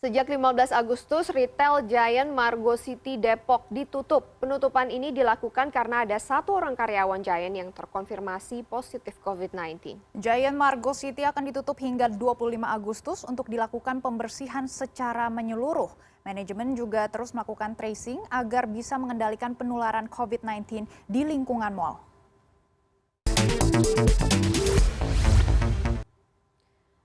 Sejak 15 Agustus, retail Giant Margo City Depok ditutup. Penutupan ini dilakukan karena ada satu orang karyawan Giant yang terkonfirmasi positif COVID-19. Giant Margo City akan ditutup hingga 25 Agustus untuk dilakukan pembersihan secara menyeluruh. Manajemen juga terus melakukan tracing agar bisa mengendalikan penularan COVID-19 di lingkungan mal.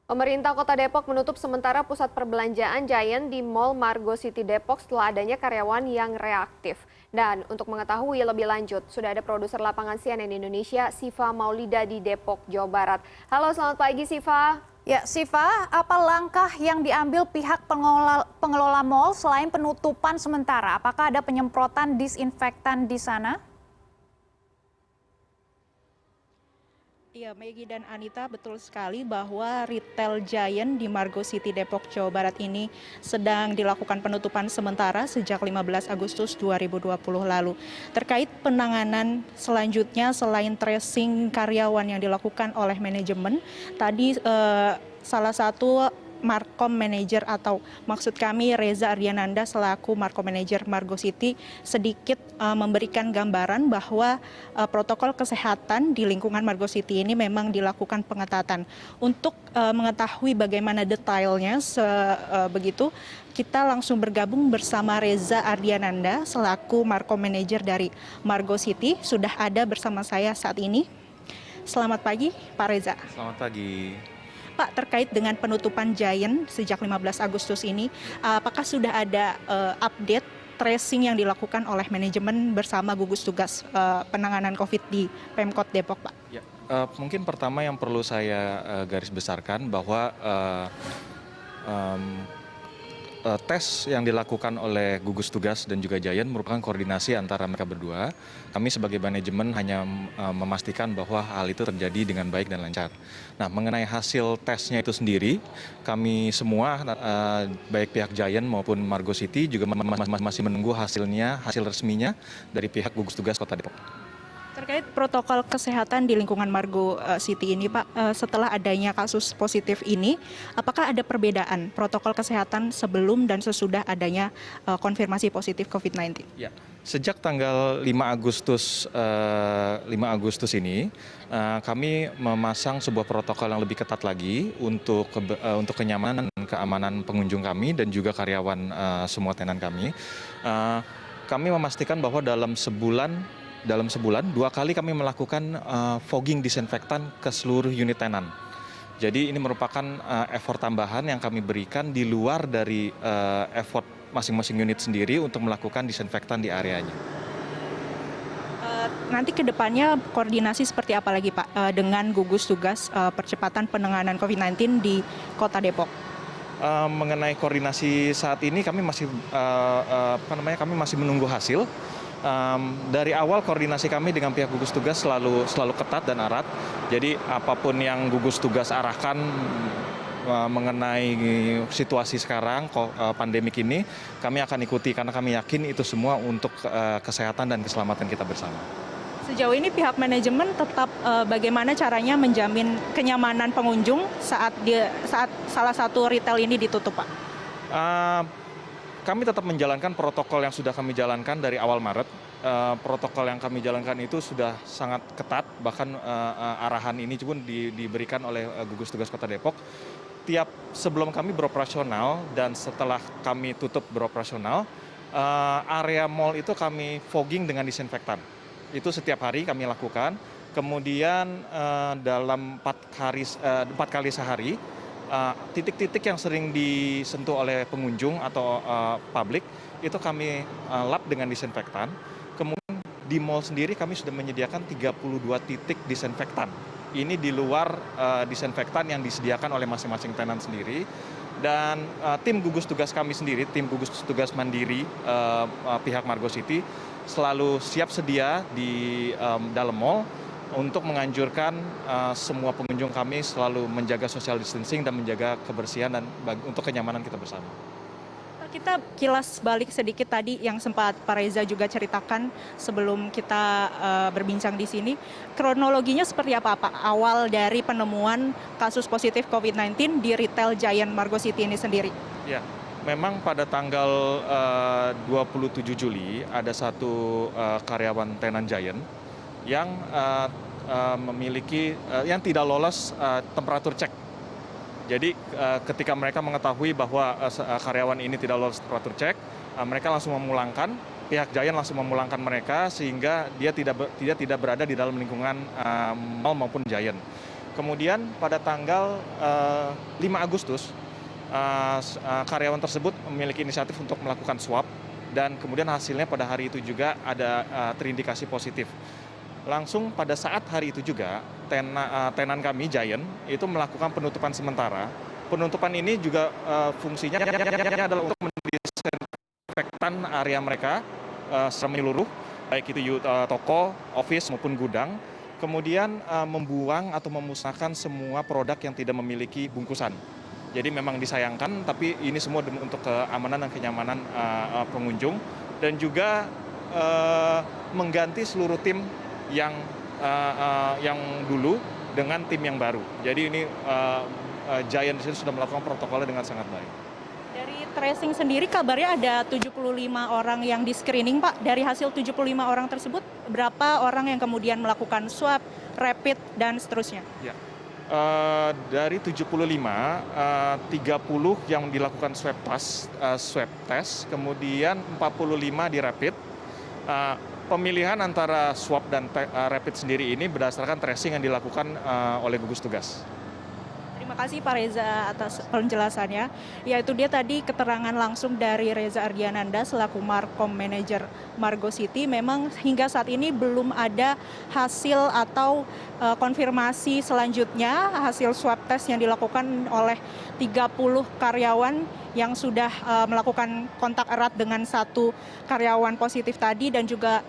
Pemerintah Kota Depok menutup sementara pusat perbelanjaan Giant di Mall Margo City Depok setelah adanya karyawan yang reaktif. Dan untuk mengetahui lebih lanjut, sudah ada produser lapangan CNN Indonesia, Siva Maulida di Depok, Jawa Barat. Halo, selamat pagi Siva. Ya, Siva, apa langkah yang diambil pihak pengelola mal selain penutupan sementara? Apakah ada penyemprotan disinfektan di sana? Iya, Maggie dan Anita, betul sekali bahwa retail Giant di Margo City Depok, Jawa Barat ini sedang dilakukan penutupan sementara sejak 15 Agustus 2020 lalu. Terkait penanganan selanjutnya selain tracing karyawan yang dilakukan oleh manajemen, tadi salah satu Markom Manager atau maksud kami Reza Ardiananda selaku Markom Manager Margo City sedikit memberikan gambaran bahwa protokol kesehatan di lingkungan Margo City ini memang dilakukan pengetatan. Untuk mengetahui bagaimana detailnya begitu, kita langsung bergabung bersama Reza Ardiananda selaku Markom Manager dari Margo City. Sudah ada bersama saya saat ini. Selamat pagi Pak Reza. Selamat pagi. Pak, terkait dengan penutupan Giant sejak 15 Agustus ini, apakah sudah ada update tracing yang dilakukan oleh manajemen bersama gugus tugas penanganan COVID di Pemkot Depok, Pak? Ya, mungkin pertama yang perlu saya garis besarkan bahwa tes yang dilakukan oleh gugus tugas dan juga Giant merupakan koordinasi antara mereka berdua. Kami sebagai manajemen hanya memastikan bahwa hal itu terjadi dengan baik dan lancar. Nah, mengenai hasil tesnya itu sendiri, kami semua, baik pihak Giant maupun Margo City juga masih menunggu hasil resminya dari pihak gugus tugas Kota Depok. Terkait protokol kesehatan di lingkungan Margo City ini, Pak, setelah adanya kasus positif ini, apakah ada perbedaan protokol kesehatan sebelum dan sesudah adanya konfirmasi positif COVID-19? Ya, sejak tanggal 5 Agustus ini, kami memasang sebuah protokol yang lebih ketat lagi untuk kenyamanan dan keamanan pengunjung kami dan juga karyawan semua tenan kami. Kami memastikan bahwa dalam sebulan 2 kali kami melakukan fogging disinfektan ke seluruh unit tenan. Jadi ini merupakan effort tambahan yang kami berikan di luar dari effort masing-masing unit sendiri untuk melakukan disinfektan di areanya. Nanti ke depannya koordinasi seperti apa lagi, Pak, dengan gugus tugas percepatan penanganan COVID-19 di Kota Depok? Mengenai koordinasi saat ini kami masih menunggu hasil. Dari awal koordinasi kami dengan pihak gugus tugas selalu ketat dan erat. Jadi apapun yang gugus tugas arahkan mengenai situasi sekarang pandemik ini, kami akan ikuti karena kami yakin itu semua untuk kesehatan dan keselamatan kita bersama. Sejauh ini pihak manajemen tetap bagaimana caranya menjamin kenyamanan pengunjung saat salah satu retail ini ditutup, Pak? Kami tetap menjalankan protokol yang sudah kami jalankan dari awal Maret. Protokol yang kami jalankan itu sudah sangat ketat, bahkan arahan ini pun diberikan oleh gugus tugas Kota Depok. Sebelum kami beroperasional dan setelah kami tutup beroperasional, area mal itu kami fogging dengan disinfektan. Itu setiap hari kami lakukan. Kemudian dalam 4 kali sehari, titik-titik yang sering disentuh oleh pengunjung atau publik itu kami lap dengan disinfektan. Kemudian di mall sendiri kami sudah menyediakan 32 titik disinfektan. Ini di luar disinfektan yang disediakan oleh masing-masing tenan sendiri. Dan tim gugus tugas kami sendiri, tim gugus tugas mandiri pihak Margo City selalu siap sedia di dalam mall untuk menganjurkan semua pengunjung kami selalu menjaga social distancing dan menjaga kebersihan dan untuk kenyamanan kita bersama. Kita kilas balik sedikit tadi yang sempat Pak Reza juga ceritakan sebelum kita berbincang di sini. Kronologinya seperti apa, Pak? Awal dari penemuan kasus positif COVID-19 di retail Giant Margo City ini sendiri? Ya, Memang pada tanggal 27 Juli ada satu karyawan tenan Giant yang yang tidak lolos temperatur cek. Jadi ketika mereka mengetahui bahwa karyawan ini tidak lolos temperatur cek, mereka langsung memulangkan, pihak Giant langsung memulangkan mereka sehingga dia tidak berada di dalam lingkungan mall maupun Giant. Kemudian pada tanggal 5 Agustus, karyawan tersebut memiliki inisiatif untuk melakukan swab dan kemudian hasilnya pada hari itu juga ada terindikasi positif. Langsung pada saat hari itu juga tenan kami Giant itu melakukan penutupan sementara. Penutupan ini juga fungsinya adalah untuk mendisinfektan area mereka secara menyeluruh, baik itu toko, office maupun gudang. Kemudian membuang atau memusnahkan semua produk yang tidak memiliki bungkusan. Jadi memang disayangkan, tapi ini semua untuk keamanan dan kenyamanan pengunjung dan juga mengganti seluruh tim yang dulu dengan tim yang baru. Jadi ini Giant di sini sudah melakukan protokolnya dengan sangat baik. Dari tracing sendiri kabarnya ada 75 orang yang di-screening, Pak. Dari hasil 75 orang tersebut, berapa orang yang kemudian melakukan swab, rapid, dan seterusnya? Ya. Dari 75, 30 yang dilakukan swab test, kemudian 45 di rapid. Pemilihan antara swab dan rapid sendiri ini berdasarkan tracing yang dilakukan oleh gugus tugas. Terima kasih Pak Reza atas penjelasannya. Yaitu dia tadi keterangan langsung dari Reza Ardiananda selaku Markom Manager Margo City. Memang hingga saat ini belum ada hasil atau konfirmasi selanjutnya hasil swab test yang dilakukan oleh 30 karyawan yang sudah melakukan kontak erat dengan satu karyawan positif tadi dan juga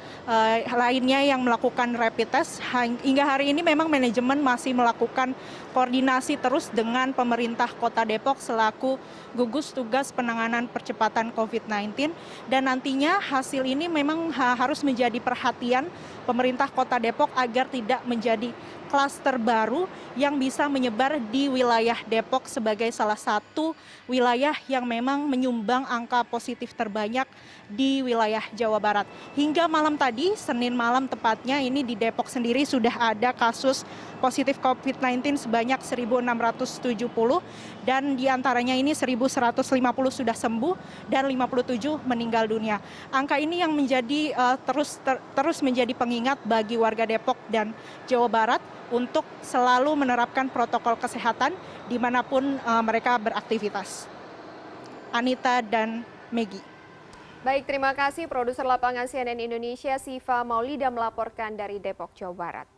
lainnya yang melakukan rapid test. Hingga hari ini memang manajemen masih melakukan koordinasi terus dengan pemerintah Kota Depok selaku gugus tugas penanganan percepatan COVID-19 dan nantinya hasil ini memang harus menjadi perhatian pemerintah Kota Depok agar tidak menjadi klaster baru yang bisa menyebar di wilayah Depok sebagai salah satu wilayah yang memang menyumbang angka positif terbanyak di wilayah Jawa Barat. Hingga malam tadi, Senin malam tepatnya, ini di Depok sendiri sudah ada kasus positif COVID-19 sebanyak 1.670 dan diantaranya ini 1.150 sudah sembuh dan 57 meninggal dunia. Angka ini yang menjadi terus menjadi pengingat bagi warga Depok dan Jawa Barat untuk selalu menerapkan protokol kesehatan dimanapun mereka beraktivitas. Anita dan Megi. Baik, terima kasih produser lapangan CNN Indonesia Siva Maulida melaporkan dari Depok, Jawa Barat.